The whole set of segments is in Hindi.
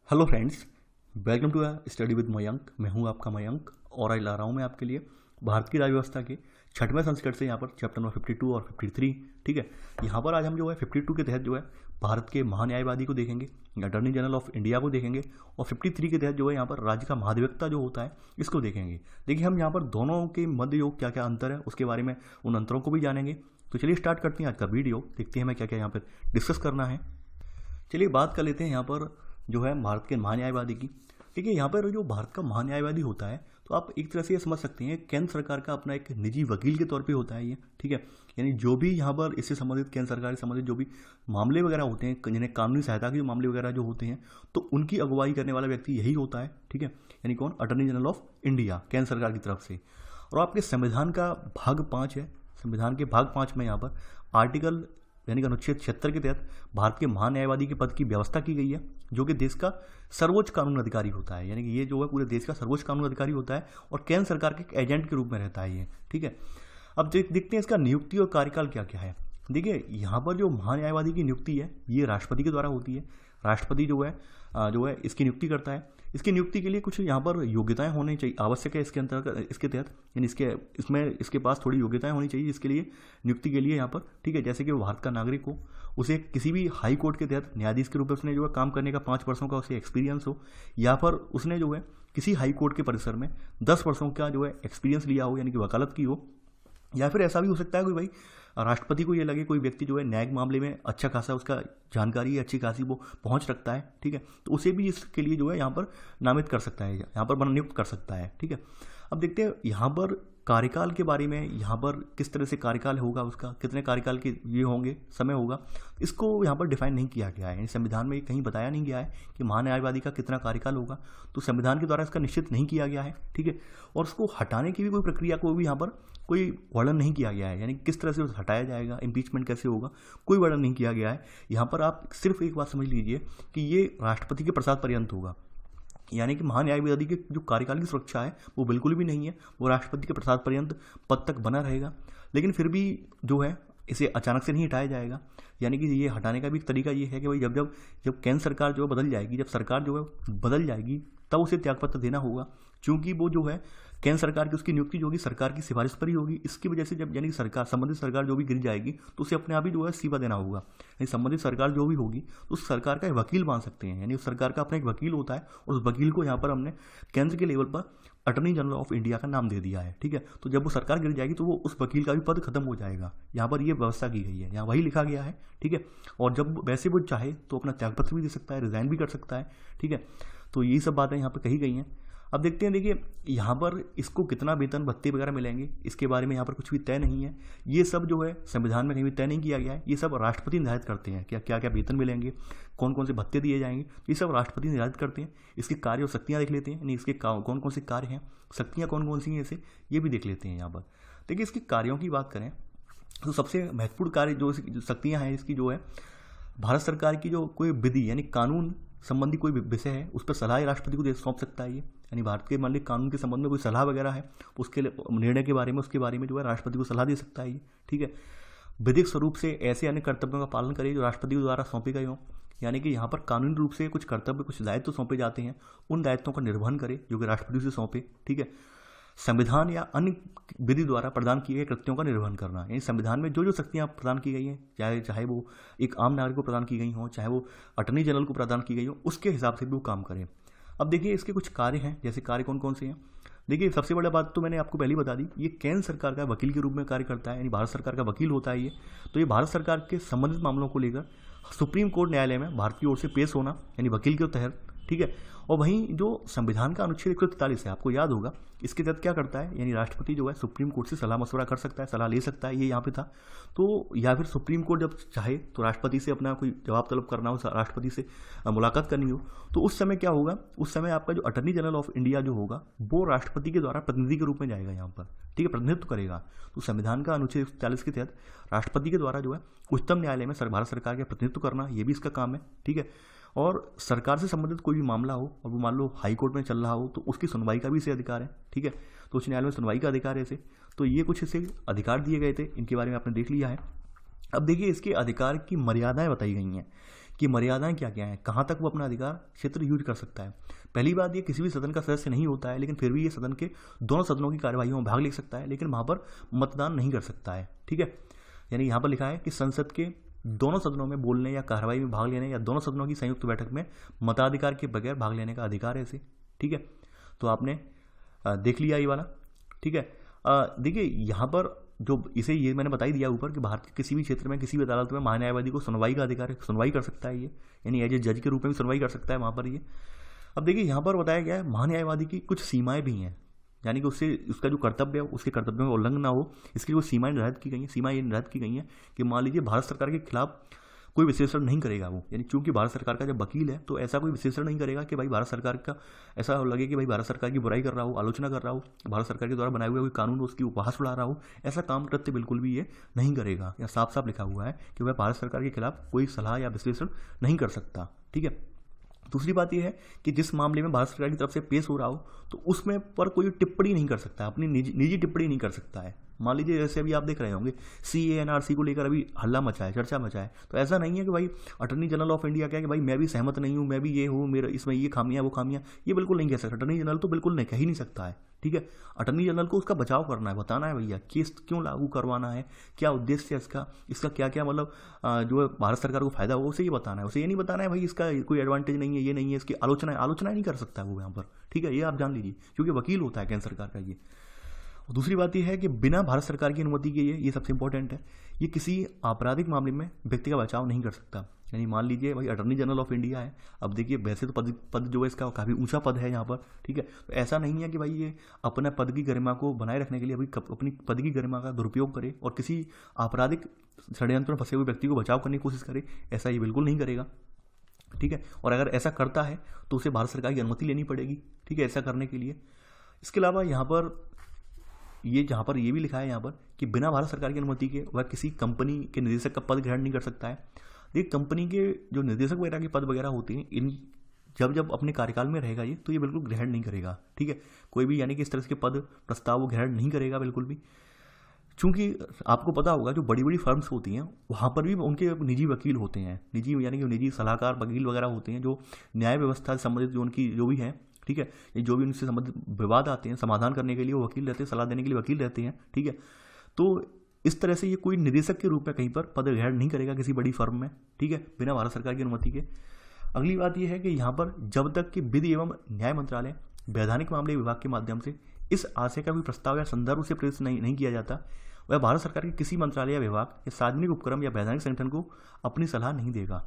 Hello friends, welcome to study with Mayank. मैं हूं आपका मयंक और आज ला रहा हूं मैं आपके लिए भारत की राज्य व्यवस्था के 6वें संस्करण से यहाँ पर चैप्टर नंबर 52 और 53। ठीक है, यहाँ पर आज हम जो है 52 के तहत जो है भारत के महान्यायवादी को देखेंगे, अटॉर्नी जनरल ऑफ इंडिया को देखेंगे, और 53 के तहत जो है यहाँ पर राज्य का महाधिवक्ता जो होता है इसको देखेंगे। देखिए, हम यहाँ पर दोनों के मध्य योग क्या क्या अंतर है उसके बारे में, उन अंतरों को भी जानेंगे। तो चलिए स्टार्ट करते हैं आज का वीडियो, देखते हैं हमें क्या क्या यहाँ पर डिस्कस करना है। चलिए बात कर लेते हैं यहाँ पर जो है भारत के महान्यायवादी की। देखिए, यहाँ पर जो भारत का महान्यायवादी होता है तो आप एक तरह से ये समझ सकते हैं केंद्र सरकार का अपना एक निजी वकील के तौर पे होता है ये। ठीक है, यानी जो भी यहाँ पर इससे संबंधित केंद्र सरकार से संबंधित जो भी मामले वगैरह होते हैं, जिन्हें कानूनी सहायता के मामले वगैरह जो होते हैं, तो उनकी अगुवाई करने वाला व्यक्ति यही होता है। ठीक है, यानी कौन? अटॉर्नी जनरल ऑफ इंडिया, केंद्र सरकार की तरफ से। और आपके संविधान का भाग 5 है, संविधान के भाग 5 में यहाँ पर आर्टिकल यानी कि अनुच्छेद 76 के तहत भारत के महान्यायवादी के पद की व्यवस्था की गई है, जो कि देश का सर्वोच्च कानून अधिकारी होता है। यानी कि ये जो है पूरे देश का सर्वोच्च कानून अधिकारी होता है और केंद्र सरकार के एक एजेंट के रूप में रहता है ये। ठीक है, अब देखते हैं इसका नियुक्ति और कार्यकाल क्या क्या है। देखिए, यहाँ पर जो महान्यायवादी की नियुक्ति है ये राष्ट्रपति के द्वारा होती है। राष्ट्रपति जो है इसकी नियुक्ति करता है। इसकी नियुक्ति के लिए कुछ यहाँ पर योग्यताएं होनी चाहिए, आवश्यक है इसके अंतर्गत, इसके तहत, यानी इसके पास थोड़ी योग्यताएं होनी चाहिए इसके लिए, नियुक्ति के लिए यहाँ पर। ठीक है, जैसे कि वो भारत का नागरिक हो, उसे किसी भी हाई कोर्ट के तहत न्यायाधीश के रूप में उसने जो है काम करने का 5 वर्षों का उसे एक्सपीरियंस हो, या फिर उसने जो है किसी हाई कोर्ट के परिसर में 10 वर्षों का जो है एक्सपीरियंस लिया हो, यानी कि वकालत की हो। या फिर ऐसा भी हो सकता है कोई भाई राष्ट्रपति को ये लगे कोई व्यक्ति जो है न्यायिक मामले में अच्छा खासा उसका जानकारी है, अच्छी खासी वो पहुंच रखता है। ठीक है, तो उसे भी इसके लिए जो है यहाँ पर नामित कर सकता है, यहाँ पर नियुक्त कर सकता है। ठीक है, अब देखते हैं यहाँ पर कार्यकाल के बारे में, यहाँ पर किस तरह से कार्यकाल होगा उसका, कितने कार्यकाल के ये होंगे, समय होगा, इसको यहाँ पर डिफाइन नहीं किया गया है। संविधान में कहीं बताया नहीं गया है कि महान्यायवादी का कितना कार्यकाल होगा, तो संविधान के द्वारा इसका निश्चित नहीं किया गया है। ठीक है, और उसको हटाने की भी कोई प्रक्रिया को भी यहाँ पर कोई वर्णन नहीं किया गया है, यानी किस तरह से उसे हटाया जाएगा, इम्पीचमेंट कैसे होगा, कोई वर्णन नहीं किया गया है। यहाँ पर आप सिर्फ एक बात समझ लीजिए कि ये राष्ट्रपति के प्रसाद पर्यंत होगा, यानी कि महान्यायवादी के जो कार्यकाल की सुरक्षा है वो बिल्कुल भी नहीं है, वो राष्ट्रपति के प्रसाद पर्यंत पद तक बना रहेगा। लेकिन फिर भी जो है इसे अचानक से नहीं हटाया जाएगा, यानी कि ये हटाने का भी एक तरीका ये है कि भाई जब केंद्र सरकार जो है बदल जाएगी, जब सरकार जो है बदल जाएगी तब उसे त्यागपत्र देना होगा, क्योंकि वो जो है केंद्र सरकार की उसकी नियुक्ति जो होगी सरकार की सिफारिश पर ही होगी। इसकी वजह से जब यानी सरकार संबंधित सरकार जो भी गिर जाएगी तो उसे अपने आप ही जो है इस्तीफा देना होगा। यानी संबंधित सरकार जो भी होगी तो उस सरकार का एक वकील मान सकते हैं, यानी उस सरकार का अपना एक वकील होता है, और उस वकील को यहाँ पर हमने केंद्र के लेवल पर अटॉर्नी जनरल ऑफ इंडिया का नाम दे दिया है। ठीक है, तो जब वो सरकार गिर जाएगी तो वो उस वकील का भी पद खत्म हो जाएगा। यहाँ पर ये व्यवस्था की गई है, यहाँ वही लिखा गया है। ठीक है, और जब वैसे वो चाहे तो अपना त्यागपत्र भी दे सकता है, रिजाइन भी कर सकता है। ठीक है, तो यही सब बातें यहाँ पर कही गई हैं। अब देखते हैं, देखिए यहाँ पर इसको कितना वेतन भत्ते वगैरह मिलेंगे इसके बारे में यहाँ पर कुछ भी तय नहीं है। ये सब जो है संविधान में कहीं भी तय नहीं किया गया है, ये सब राष्ट्रपति निर्धारित करते हैं क्या क्या क्या वेतन मिलेंगे, कौन कौन से भत्ते दिए जाएंगे, ये सब राष्ट्रपति निर्धारित करते हैं। इसके कार्य और शक्तियाँ देख लेते हैं, यानी इसके कौन कौन से कार्य हैं, शक्तियाँ कौन कौन सी हैं, इसे ये भी देख लेते हैं यहाँ पर। देखिए, इसके कार्यों की बात करें तो सबसे महत्वपूर्ण कार्य जो शक्तियाँ हैं इसकी जो है, भारत सरकार की जो कोई विधि यानी कानून संबंधी कोई विषय है उस पर सलाह राष्ट्रपति को सौंप सकता है ये, यानी भारत के मान लीजिए कानून के संबंध में कोई सलाह वगैरह है उसके निर्णय के बारे में, उसके बारे में जो है राष्ट्रपति को सलाह दे सकता है ये। ठीक है, विधिक स्वरूप से ऐसे अन्य कर्तव्यों का पालन करे जो राष्ट्रपति के द्वारा सौंपे गए हों, यानी कि यहाँ पर कानूनी रूप से कुछ कर्तव्य कुछ दायित्व सौंपे जाते हैं, उन दायित्वों का निर्वहन करे जो कि राष्ट्रपति से सौंपे। ठीक है, संविधान या अन्य विधि द्वारा प्रदान किए गए कृत्यों का निर्वहन करना, यानी संविधान में जो जो शक्तियाँ प्रदान की गई हैं, चाहे वो एक आम नागरिक को प्रदान की गई हों, चाहे वो अटॉर्नी जनरल को प्रदान की गई हो, उसके हिसाब से भी वो काम करें। अब देखिए, इसके कुछ कार्य हैं, जैसे कार्य कौन कौन से हैं। देखिए, सबसे बड़ा बात तो मैंने आपको पहले बता दी, ये केंद्र सरकार का वकील के रूप में कार्य करता है, यानी भारत सरकार का वकील होता है ये। तो ये भारत सरकार के संबंधित मामलों को लेकर सुप्रीम कोर्ट न्यायालय में भारत की ओर से पेश होना, यानी वकील के तहत। ठीक है, और वहीं जो संविधान का अनुच्छेद 143 है, आपको याद होगा, इसके तहत क्या करता है, यानी राष्ट्रपति जो है सुप्रीम कोर्ट से सलाह मशवरा कर सकता है, सलाह ले सकता है, ये यहाँ पे था। तो या फिर सुप्रीम कोर्ट जब चाहे तो राष्ट्रपति से अपना कोई जवाब तलब करना हो, राष्ट्रपति से मुलाकात करनी हो, तो उस समय क्या होगा, उस समय आपका जो अटॉर्नी जनरल ऑफ इंडिया जो होगा वो राष्ट्रपति के द्वारा प्रतिनिधि के रूप में जाएगा यहाँ पर। ठीक है, प्रतिनिधित्व करेगा। तो संविधान का अनुच्छेद 140 के तहत राष्ट्रपति के द्वारा जो है उच्चतम न्यायालय में भारत सरकार का प्रतिनिधित्व करना, ये भी इसका काम है। ठीक है, और सरकार से संबंधित कोई भी मामला हो और वो मान लो हाई कोर्ट में चल रहा हो तो उसकी सुनवाई का भी इसे अधिकार है। ठीक है, तो उच्च न्यायालय में सुनवाई का अधिकार है इसे। तो ये कुछ इसे अधिकार दिए गए थे, इनके बारे में आपने देख लिया है। अब देखिए, इसके अधिकार की मर्यादाएं बताई गई हैं कि मर्यादाएं क्या क्या हैं, कहाँ तक वो अपना अधिकार क्षेत्र यूज कर सकता है। पहली बात, ये किसी भी सदन का सदस्य नहीं होता है, लेकिन फिर भी ये सदन के दोनों सदनों की कार्यवाही में भाग ले सकता है, लेकिन वहाँ पर मतदान नहीं कर सकता है। ठीक है, यानी यहाँ पर लिखा है कि संसद के दोनों सदनों में बोलने या कार्रवाई में भाग लेने या दोनों सदनों की संयुक्त बैठक में मताधिकार के बगैर भाग लेने का अधिकार है इसे। ठीक है, तो आपने देख लिया ये वाला। ठीक है, देखिए यहाँ पर जो इसे ये मैंने बता ही दिया ऊपर कि भारत के किसी भी क्षेत्र में किसी भी अदालत में महान्यायवादी को सुनवाई का अधिकार है, सुनवाई कर सकता है ये, यानी एज ए जज के रूप में भी सुनवाई कर सकता है वहाँ पर ये। अब देखिए यहाँ पर बताया गया है महान्यायवादी की कुछ सीमाएं भी हैं, यानी कि उससे उसका जो कर्तव्य है उसके कर्तव्यों में उल्लंघन ना हो, इसके लिए वो सीमाएं निर्धारित की गई हैं। सीमाएं ये निर्धारित की गई हैं कि मान लीजिए भारत सरकार के खिलाफ कोई विश्लेषण नहीं करेगा वो, यानी चूंकि भारत सरकार का जब वकील है तो ऐसा कोई विश्लेषण नहीं करेगा कि भाई भारत सरकार का ऐसा लगे कि भाई भारत सरकार की बुराई कर रहा हो, आलोचना कर रहा हो, भारत सरकार के द्वारा बनाए हुए कोई कानून उसकी उपहास उड़ा रहा हो, ऐसा काम कृत्य बिल्कुल भी ये नहीं करेगा। या साफ साफ लिखा हुआ है कि वह भारत सरकार के खिलाफ कोई सलाह या विश्लेषण नहीं कर सकता। ठीक है, दूसरी बात यह है कि जिस मामले में भारत सरकार की तरफ से पेश हो रहा हो तो उसमें पर कोई टिप्पणी नहीं कर सकता, अपनी निजी टिप्पणी नहीं कर सकता है। मान लीजिए जैसे अभी आप देख रहे होंगे CANRC को लेकर अभी हल्ला मचा है, चर्चा मचा है, तो ऐसा नहीं है कि भाई अटर्नी जनरल ऑफ इंडिया क्या कि भाई मैं भी सहमत नहीं हूँ, मैं भी ये हूँ, मेरा इसमें ये खामियां वो खामियां, ये बिल्कुल नहीं कह सकता। अटर्नी जनरल तो बिल्कुल नहीं कह ही नहीं सकता है। ठीक है, अटर्नी जनरल को उसका बचाव करना है, बताना है भैया केस क्यों लागू करवाना है, क्या उद्देश्य है इसका क्या क्या मतलब जो है भारत सरकार को फायदा हो, उसे ये बताना है। उसे ये नहीं बताना है भाई इसका कोई एडवांटेज नहीं है, ये नहीं है, इसकी आलोचना नहीं कर सकता है वो यहाँ पर। ठीक है, ये आप जान लीजिए, क्योंकि वकील होता है केंद्र सरकार का ये। और दूसरी बात यह है कि बिना भारत सरकार की अनुमति के ये सबसे इंपॉर्टेंट है, ये किसी आपराधिक मामले में व्यक्ति का बचाव नहीं कर सकता। यानी मान लीजिए भाई अटर्नी जनरल ऑफ इंडिया है, अब देखिए वैसे तो पद जो है इसका काफ़ी ऊंचा पद है यहाँ पर। ठीक है, तो ऐसा नहीं है कि भाई ये अपना पद की गरिमा को बनाए रखने के लिए अभी अपनी पद की गरिमा का दुरुपयोग करे और किसी आपराधिक षड्यंत्र में फंसे हुए व्यक्ति को बचाव करने की कोशिश करे, ऐसा ये बिल्कुल नहीं करेगा। ठीक है, और अगर ऐसा करता है तो उसे भारत सरकार की अनुमति लेनी पड़ेगी। ठीक है, ऐसा करने के लिए। इसके अलावा यहाँ पर ये भी लिखा है यहाँ पर कि बिना भारत सरकार की अनुमति के वह किसी कंपनी के निदेशक का पद ग्रहण नहीं कर सकता है। ये कंपनी के जो निदेशक वगैरह के पद वगैरह होते हैं, इन जब अपने कार्यकाल में रहेगा ये, तो ये बिल्कुल ग्रहण नहीं करेगा। ठीक है, कोई भी यानी कि इस तरह के पद प्रस्ताव वो ग्रहण नहीं करेगा बिल्कुल भी। चूंकि आपको पता होगा जो बड़ी बड़ी फर्म्स होती हैं वहाँ पर भी उनके निजी वकील होते हैं, निजी यानी कि निजी सलाहकार वकील वगैरह होते हैं, जो न्याय व्यवस्था से संबंधित जो उनकी जो भी हैं, ठीक है, ये जो भी उनसे संबंधित विवाद आते हैं समाधान करने के लिए वो वकील रहते हैं, सलाह देने के लिए वकील रहते हैं। ठीक है, तो इस तरह से ये कोई निदेशक के रूप में कहीं पर पद ग्रहण नहीं करेगा किसी बड़ी फर्म में। ठीक है, बिना भारत सरकार की अनुमति के। अगली बात यह है कि यहाँ पर जब तक कि विधि एवं न्याय मंत्रालय वैधानिक मामले विभाग के माध्यम से इस आशय का भी प्रस्ताव या संदर्भ से प्रेरित नहीं किया जाता, वह भारत सरकार के किसी मंत्रालय या विभाग या सार्वजनिक उपक्रम या वैधानिक संगठन को अपनी सलाह नहीं देगा।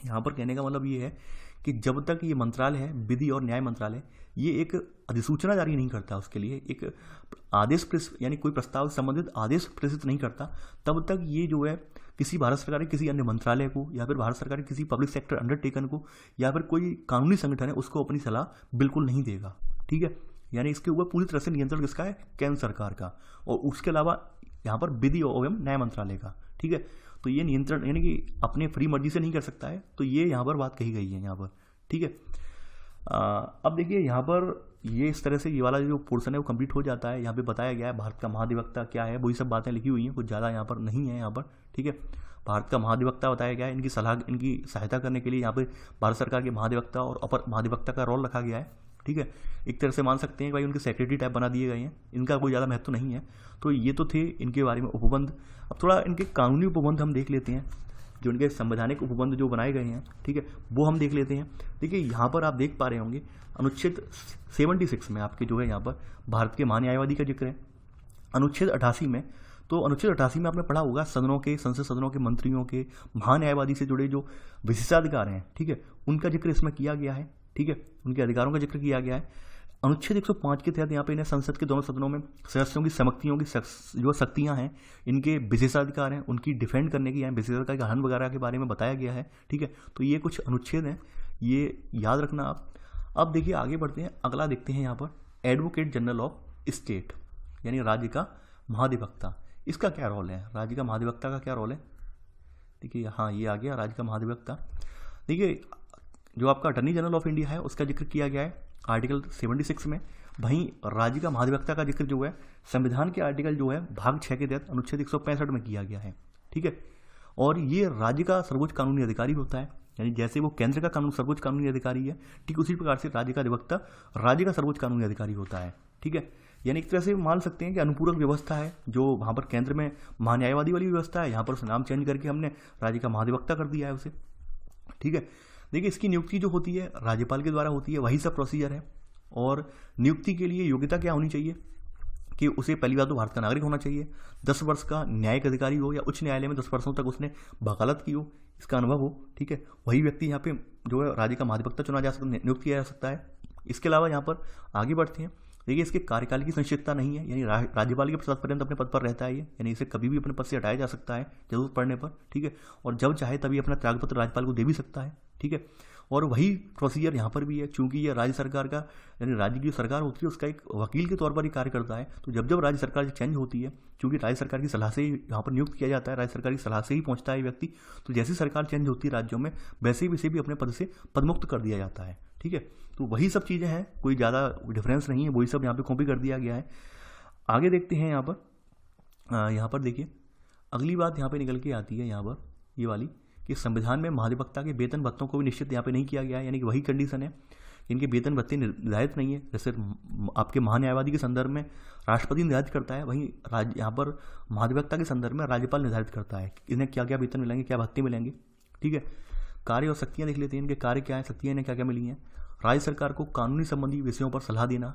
यहाँ पर कहने का मतलब ये है कि जब तक ये मंत्रालय है, विधि और न्याय मंत्रालय, ये एक अधिसूचना जारी नहीं करता, उसके लिए एक आदेश यानी कोई प्रस्ताव से संबंधित आदेश प्रेषित नहीं करता, तब तक ये जो है किसी भारत सरकार के किसी अन्य मंत्रालय को या फिर भारत सरकार के किसी पब्लिक सेक्टर अंडरटेकन को या फिर कोई कानूनी संगठन है उसको अपनी सलाह बिल्कुल नहीं देगा। ठीक है, यानी इसके ऊपर पूरी तरह से नियंत्रण किसका है? केंद्र सरकार का, और उसके अलावा यहाँ पर विधि एवं न्याय मंत्रालय का। ठीक है, तो ये नियंत्रण यानी कि अपने फ्री मर्जी से नहीं कर सकता है, तो ये यहाँ पर बात कही गई है यहाँ पर। ठीक है, अब देखिए यहाँ पर ये इस तरह से ये वाला जो पोर्शन है वो कंप्लीट हो जाता है। यहाँ पे बताया गया है भारत का महाधिवक्ता क्या है, वही सब बातें लिखी हुई हैं, कुछ ज़्यादा यहाँ पर नहीं है यहाँ पर। ठीक है, भारत का महाधिवक्ता बताया गया है, इनकी सहायता करने के लिए यहाँ पे भारत सरकार के महाधिवक्ता और अपर महाधिवक्ता का रोल रखा गया है। ठीक है, एक तरह से मान सकते हैं कि भाई उनके सेक्रेटरी टाइप बना दिए गए हैं, इनका कोई ज़्यादा महत्व नहीं है। तो ये तो थे इनके बारे में उपबंध। अब थोड़ा इनके कानूनी उपबंध हम देख लेते हैं, जो इनके संवैधानिक उपबंध जो बनाए गए हैं, ठीक है, वो हम देख लेते हैं। देखिए यहाँ पर आप देख पा रहे होंगे अनुच्छेद 76 में आपके जो है यहाँ पर भारत के महान्यायवादी का जिक्र है। अनुच्छेद 88 में, तो अनुच्छेद 88 में आपने पढ़ा होगा संसद सदनों के मंत्रियों के महान्यायवादी से जुड़े जो विशेषाधिकार हैं, ठीक है, उनका जिक्र इसमें किया गया है। ठीक है, उनके अधिकारों का जिक्र किया गया है। अनुच्छेद 105 के तहत यहाँ पे इन्हें संसद के दोनों सदनों में सदस्यों की समक्तियों की जो शक्तियाँ हैं, इनके विशेषाधिकार हैं, उनकी डिफेंड करने की, विशेषाधिकार के हनन वगैरह के बारे में बताया गया है। ठीक है, तो ये कुछ अनुच्छेद हैं, ये याद रखना आप। अब देखिए आगे बढ़ते हैं, अगला देखते हैं यहाँ पर एडवोकेट जनरल ऑफ स्टेट, यानी राज्य का महाधिवक्ता। इसका क्या रोल है? राज्य का महाधिवक्ता का क्या रोल है? देखिए हाँ, ये आ गया राज्य का महाधिवक्ता। देखिए जो आपका अटर्नी जनरल ऑफ इंडिया है उसका जिक्र किया गया है आर्टिकल 76 में। वहीं राज्य का महाधिवक्ता का जिक्र जो है संविधान के आर्टिकल जो है भाग 6 के तहत अनुच्छेद 165 में किया गया है। ठीक है, और ये राज्य का सर्वोच्च कानूनी अधिकारी होता है, यानी जैसे वो केंद्र का कानून सर्वोच्च कानूनी अधिकारी है, ठीक उसी प्रकार से राज्य का अधिवक्ता राज्य का सर्वोच्च कानूनी अधिकारी होता है। ठीक है, यानी एक तरह से मान सकते हैं कि अनुपूरक व्यवस्था है, जो वहाँ पर केंद्र में महान्यायवादी वाली व्यवस्था है, यहाँ पर उसे नाम चेंज करके हमने राज्य का महाधिवक्ता कर दिया है उसे। ठीक है, देखिए इसकी नियुक्ति जो होती है राज्यपाल के द्वारा होती है, वही सब प्रोसीजर है। और नियुक्ति के लिए योग्यता क्या होनी चाहिए कि उसे पहली बात तो भारत का नागरिक होना चाहिए, 10 वर्ष का न्यायिक अधिकारी हो या उच्च न्यायालय में 10 वर्षों तक उसने वकालत की हो, इसका अनुभव हो। ठीक है, वही व्यक्ति यहाँ पे जो है राज्य का महाधिवक्ता चुना जा सकता, नियुक्त किया जा सकता है। इसके अलावा यहाँ पर आगे बढ़ते हैं, देखिए इसके कार्यकाल की संक्षिप्तता नहीं है, यानी राज्यपाल के प्रसाद पर्यंत अपने पद पर रहता है ये, यानी इसे कभी भी अपने पद से हटाया जा सकता है जरूरत पड़ने पर। ठीक है, और जब चाहे तभी अपना त्यागपत्र राज्यपाल को दे भी सकता है। ठीक है, और वही प्रोसीजर यहाँ पर भी है, चूंकि ये राज्य सरकार का यानी राज्य की जो सरकार होती है उसका एक वकील के तौर पर ही कार्य करता है। तो जब जब राज्य सरकार चेंज होती है, चूंकि राज्य सरकार की सलाह से ही यहाँ पर नियुक्त किया जाता है, राज्य सरकार की सलाह से ही पहुँचता है व्यक्ति, तो जैसी सरकार चेंज होती है राज्यों में, वैसे ही इसे भी अपने पद से पदमुक्त कर दिया जाता है। ठीक है, तो वही सब चीज़ें हैं, कोई ज़्यादा डिफरेंस नहीं है, वही सब यहाँ पे कॉपी कर दिया गया है। आगे देखते हैं यहाँ पर देखिए अगली बात यहाँ पे निकल के आती है, यहाँ पर ये वाली कि संविधान में महाधिवक्ता के वेतन भत्तों को भी निश्चित यहाँ पे नहीं किया गया है, यानी कि वही कंडीशन है, इनके वेतन भत्ते निर्धारित नहीं है। जैसे आपके महान्यायवादी के संदर्भ में राष्ट्रपति निर्धारित करता है, वहीं यहाँ पर महाधिवक्ता के संदर्भ में राज्यपाल निर्धारित करता है इन्हें क्या क्या वेतन मिलेंगे, क्या भत्ते मिलेंगे। ठीक है, कार्य और शक्तियाँ देख लेते हैं, इनके कार्य क्या है, शक्तियाँ इन्हें क्या क्या मिली हैं। राज्य सरकार को कानूनी संबंधी विषयों पर सलाह देना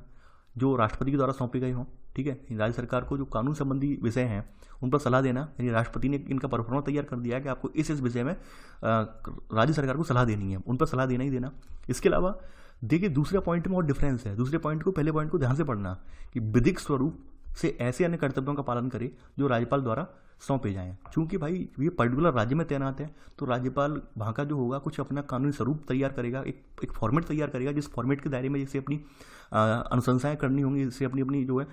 जो राष्ट्रपति के द्वारा सौंपे गए हों। ठीक है, राज्य सरकार को जो कानून संबंधी विषय हैं उन पर सलाह देना, यानी राष्ट्रपति ने इनका परफॉर्मा तैयार कर दिया है कि आपको इस विषय में राज्य सरकार को सलाह देनी है, उन पर सलाह देना ही देना। इसके अलावा देखिए दूसरे पॉइंट में और डिफरेंस है, दूसरे पॉइंट को पहले पॉइंट को ध्यान से पढ़ना कि विधिक स्वरूप से ऐसे अन्य कर्तव्यों का पालन करे जो राज्यपाल द्वारा सौंपे जाएं। चूंकि भाई ये पर्टिकुलर राज्य में तैनात है, तो राज्यपाल वहाँ का जो होगा कुछ अपना कानूनी स्वरूप तैयार करेगा, एक फॉर्मेट तैयार करेगा, जिस फॉर्मेट के दायरे में जैसे अपनी अनुशंसाएं करनी होंगी, जैसे अपनी जो है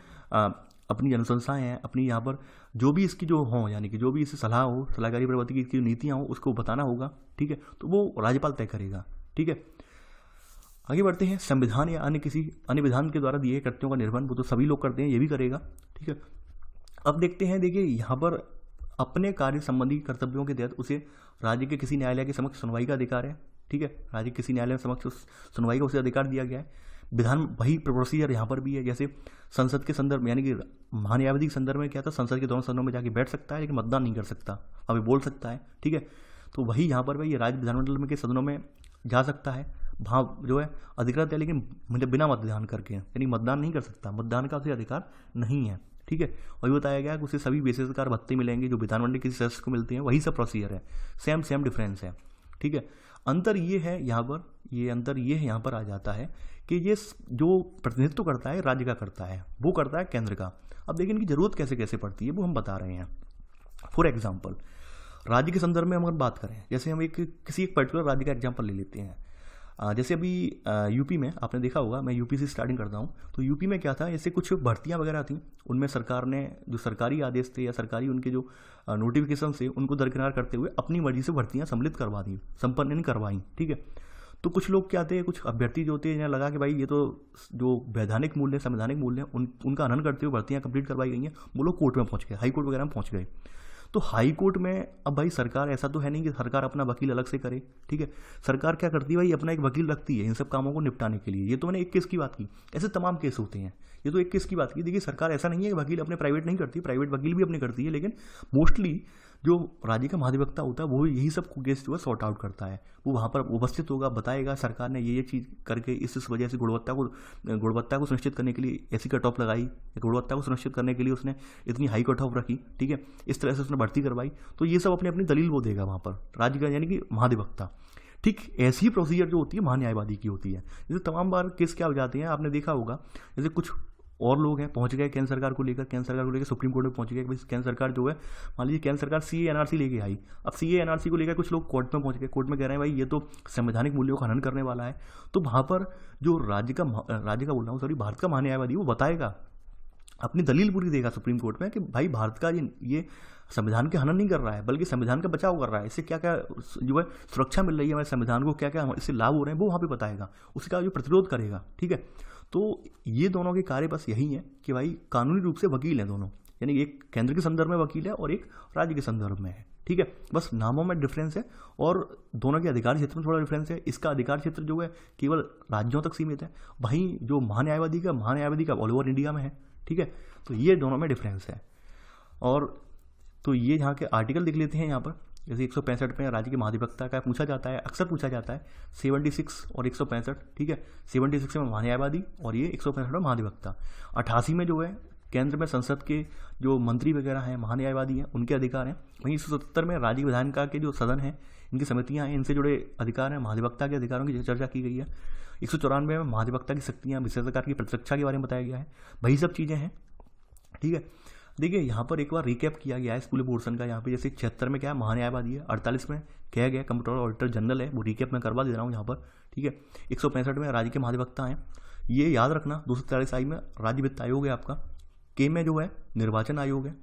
अपनी अनुशंसाएं हैं, अपनी यहाँ पर जो भी इसकी जो हों, यानी कि जो भी इससे सलाह हो, सलाहकारी प्रवृत्ति की नीतियाँ हों, उसको बताना होगा। ठीक है, तो वो राज्यपाल तय करेगा। ठीक है, आगे बढ़ते हैं। संविधान या अन्य विधान के द्वारा दिए कृत्यों का निर्वहन वो तो सभी लोग करते हैं, ये भी करेगा। ठीक है, अब देखते हैं, देखिए यहाँ पर अपने कार्य संबंधी कर्तव्यों के तहत उसे राज्य के किसी न्यायालय के समक्ष सुनवाई का अधिकार है। ठीक है, राज्य के किसी न्यायालय समक्ष सुनवाई का उसे अधिकार दिया गया है। विधान वही प्रोसीजर यहाँ पर भी है, जैसे संसद के संदर्भ में, यानी कि महान्यायवादी के संदर्भ में क्या था, संसद के दोनों सदनों में जाके बैठ सकता है लेकिन मतदान नहीं कर सकता, अभी बोल सकता है। ठीक है, तो वही यहाँ पर ये राज्य विधानमंडल में के सदनों में जा सकता है, वहाँ जो है अधिकृत है, लेकिन मतलब बिना मतदान करके, यानी मतदान नहीं कर सकता, मतदान का उसे अधिकार नहीं है। ठीक है, वही बताया गया कि उसे सभी विशेषाधिकार भत्ते मिलेंगे जो विधानमंडल किसी सदस्य को मिलते हैं, वही सब प्रोसीजर है, सेम डिफरेंस है। ठीक है, अंतर ये है यहाँ पर, ये अंतर ये है यहाँ पर आ जाता है कि ये जो प्रतिनिधित्व करता है राज्य का करता है, वो करता है केंद्र का। अब देखिए इनकी जरूरत कैसे कैसे पड़ती है वो हम बता रहे हैं। फॉर एग्जाम्पल राज्य के संदर्भ में हम अगर बात करें, जैसे हम किसी एक पर्टिकुलर राज्य का एग्जाम्पल ले लेते हैं। जैसे अभी यूपी में आपने देखा होगा, मैं यूपी से स्टार्टिंग करता हूँ, तो यूपी में क्या था, जैसे कुछ भर्तियाँ वगैरह थी, उनमें सरकार ने जो सरकारी आदेश थे या सरकारी उनके जो नोटिफिकेशन से उनको दरकिनार करते हुए अपनी मर्जी से भर्तियाँ सम्मिलित करवा दी, संपन्न नहीं करवाई। ठीक है, तो कुछ लोग क्या थे, कुछ अभ्यर्थी जो थे, इन्हें लगा कि भाई ये तो जो वैधानिक मूल्य संवैधानिक मूल्य उनका हनन करते हुए भर्तियाँ कंप्लीट करवाई गई हैं, वो लोग कोर्ट में पहुँच गए, हाई कोर्ट वगैरह में पहुँच गए। तो हाई कोर्ट में अब भाई सरकार ऐसा तो है नहीं कि सरकार अपना वकील अलग से करे। ठीक है, सरकार क्या करती है भाई, अपना एक वकील रखती है इन सब कामों को निपटाने के लिए। ये तो मैंने एक केस की बात की, ऐसे तमाम केस होते हैं, ये तो एक केस की बात की। देखिए सरकार ऐसा नहीं है कि वकील अपने प्राइवेट नहीं करती, प्राइवेट वकील भी अपने करती है, लेकिन मोस्टली जो राज्य का महाधिवक्ता होता है वो यही सब केस जो है सॉर्ट आउट करता है, वो वहाँ पर उपस्थित होगा, बताएगा सरकार ने ये चीज़ करके इस वजह से गुणवत्ता को सुनिश्चित करने के लिए ऐसी कट ऑफ लगाई, गुणवत्ता को सुनिश्चित करने के लिए उसने इतनी हाई कट ऑफ रखी। ठीक है, इस तरह से उसने भर्ती करवाई, तो ये सब अपनी अपनी दलील वो देगा वहाँ पर राज्य का, यानी कि महाधिवक्ता। ठीक ऐसी ही प्रोसीजर जो होती है महान्यायवादी की होती है। जैसे तमाम बार केस क्या हो जाते हैं, आपने देखा होगा, जैसे कुछ और लोग हैं पहुंच गए केंद्र सरकार को लेकर सुप्रीम कोर्ट में पहुंच गए। केंद्र सरकार जो है, मान लीजिए केंद्र सरकार सीए एनआरसी लेके आई, अब सीए एनआरसी को लेकर कुछ लोग कोर्ट में पहुंच गए, कोर्ट में कह रहे हैं भाई ये तो संवैधानिक मूल्यों का हनन करने वाला है। तो वहाँ पर जो राज्य का बोल रहा हूँ सॉरी भारत का महान्यायवादी वो बताएगा, अपनी दलील पूरी देगा सुप्रीम कोर्ट में कि भाई भारत का ये संविधान के हनन नहीं कर रहा है, बल्कि संविधान का बचाव कर रहा है, इससे क्या क्या जो है सुरक्षा मिल रही है हमारे संविधान को, क्या क्या इससे लाभ हो रहे हैं वो वहाँ पे बताएगा, उसका जो प्रतिरोध करेगा। ठीक है, तो ये दोनों के कार्य बस यही है कि भाई कानूनी रूप से वकील हैं दोनों, यानी एक केंद्र के संदर्भ में वकील है और एक राज्य के संदर्भ में है। ठीक है, बस नामों में डिफरेंस है और दोनों के अधिकार क्षेत्र में थोड़ा डिफरेंस है। इसका अधिकार क्षेत्र जो है केवल राज्यों तक सीमित है, वहीं जो महान्यायवादी का ऑल ओवर इंडिया में है। ठीक है, तो ये दोनों में डिफरेंस है। और तो ये यहाँ के आर्टिकल देख लेते हैं। यहाँ पर जैसे 165 में राज्य के महाधिवक्ता का पूछा जाता है, अक्सर पूछा जाता है 76 और 165। ठीक है, 76 में महान्यायवादी और ये 165 में महाधिवक्ता। 88 में जो है केंद्र में संसद के जो मंत्री वगैरह हैं महान्यायवादी हैं, उनके अधिकार हैं। वहीं 170 में राज्य विधानसभा के जो सदन हैं, इनकी समितियां हैं, इनसे जुड़े अधिकार हैं, महाधिवक्ता के अधिकारों की चर्चा की गई है। 194 में महाधिवक्ता की शक्तियां, विशेषाधिकार की प्रतिरक्षा के बारे में बताया गया है। वही सब चीज़ें हैं। ठीक है, देखिए यहाँ पर एक बार रिकैप किया गया है इस पूरे पोर्शन का। यहाँ पे जैसे 76 में क्या है, महान्यायवादी है। 48 में कहा गया कंप्ट्रोलर ऑडिटर जनरल है, वो रिकैप मैं करवा दे रहा हूँ यहाँ पर। ठीक है, 165 में राज्य के महाधिवक्ता हैं। ये याद रखना। 243 आई में राज्य वित्त आयोग है आपका। के में जो है निर्वाचन आयोग है।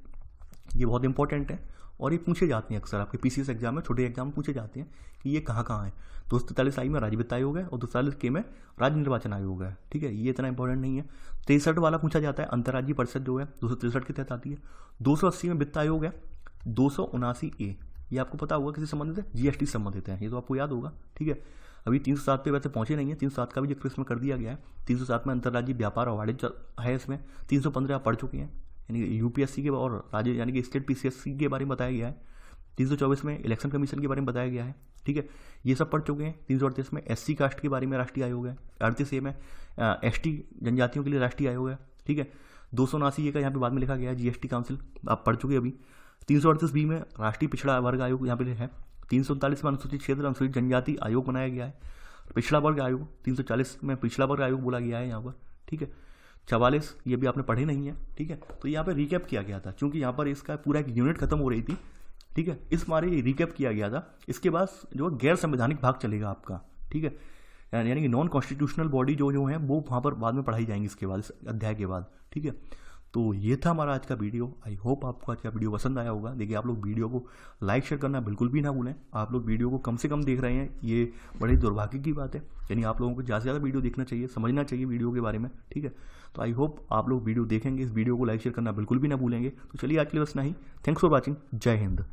ये बहुत इंपॉर्टेंट है और ये पूछे जाते हैं अक्सर आपके पीसीएस एग्जाम में, छोटे एग्जाम में पूछे जाते हैं कि ये कहाँ कहाँ है। 243 आई में राज्य वित्त आयोग है और 243 के में राज्य निर्वाचन आयोग है। ठीक है, ये इतना इंपॉर्टेंट नहीं है। 63 वाला पूछा जाता है, अंतर्राज्यीय परिषद जो है 263 के तहत आती है। 280 में वित्त आयोग है। 279 ए ये आपको पता होगा किसी संबंधित है, जीएसटी संबंधित है, ये तो आपको याद होगा। ठीक है, अभी 307 पे वैसे पहुंचे नहीं है, 307 का भी जिक्र इसमें कर दिया गया है। 307 में अंतर्राज्यीय व्यापार और वाणिज्य है इसमें। 315 आप पढ़ चुके हैं, यानी कि यूपीएससी के और राज्य यानी कि स्टेट पीसीएससी के बारे में बताया गया है। 324 में इलेक्शन कमीशन के बारे में बताया गया है। ठीक है, ये सब पढ़ चुके हैं। 338 में एससी कास्ट के बारे में राष्ट्रीय आयोग है। 38 ए में एसटी जनजातियों के लिए राष्ट्रीय आयोग है। ठीक है, 279 ए का यहाँ पे बाद में लिखा गया है जीएसटी काउंसिल, आप पढ़ चुके अभी। 338 बी में राष्ट्रीय पिछड़ा वर्ग आयोग यहाँ पे है। 339 में अनुसूचित क्षेत्र अनुसूचित जनजाति आयोग बनाया गया है। पिछड़ा वर्ग आयोग 340 में पिछड़ा वर्ग आयोग बोला गया है यहाँ पर। ठीक है, 44 ये भी आपने पढ़े नहीं है। ठीक है, तो यहाँ पर रिकैप किया गया था क्योंकि यहाँ पर इसका पूरा एक यूनिट खत्म हो रही थी। ठीक है, इस मारे रिकैप किया गया था। इसके बाद जो गैर संवैधानिक भाग चलेगा आपका। ठीक है, यानी कि नॉन कॉन्स्टिट्यूशनल बॉडी जो है वो वहाँ पर बाद में पढ़ाई जाएंगी इसके बाद, इस अध्याय के बाद। ठीक है, तो ये था हमारा आज का वीडियो। आई होप आपको आज का वीडियो पसंद आया होगा। देखिए आप लोग वीडियो को लाइक शेयर करना बिल्कुल भी ना भूलें। आप लोग वीडियो को कम से कम देख रहे हैं, ये बड़ी दुर्भाग्य की बात है। यानी आप लोगों को ज़्यादा से ज़्यादा वीडियो देखना चाहिए, समझना चाहिए वीडियो के बारे में। ठीक है, तो आई होप आप लोग वीडियो देखेंगे, इस वीडियो को लाइक शेयर करना बिल्कुल भी ना भूलेंगे। तो चलिए आज के लिए बस नहीं। Thanks for watching. जय हिंद।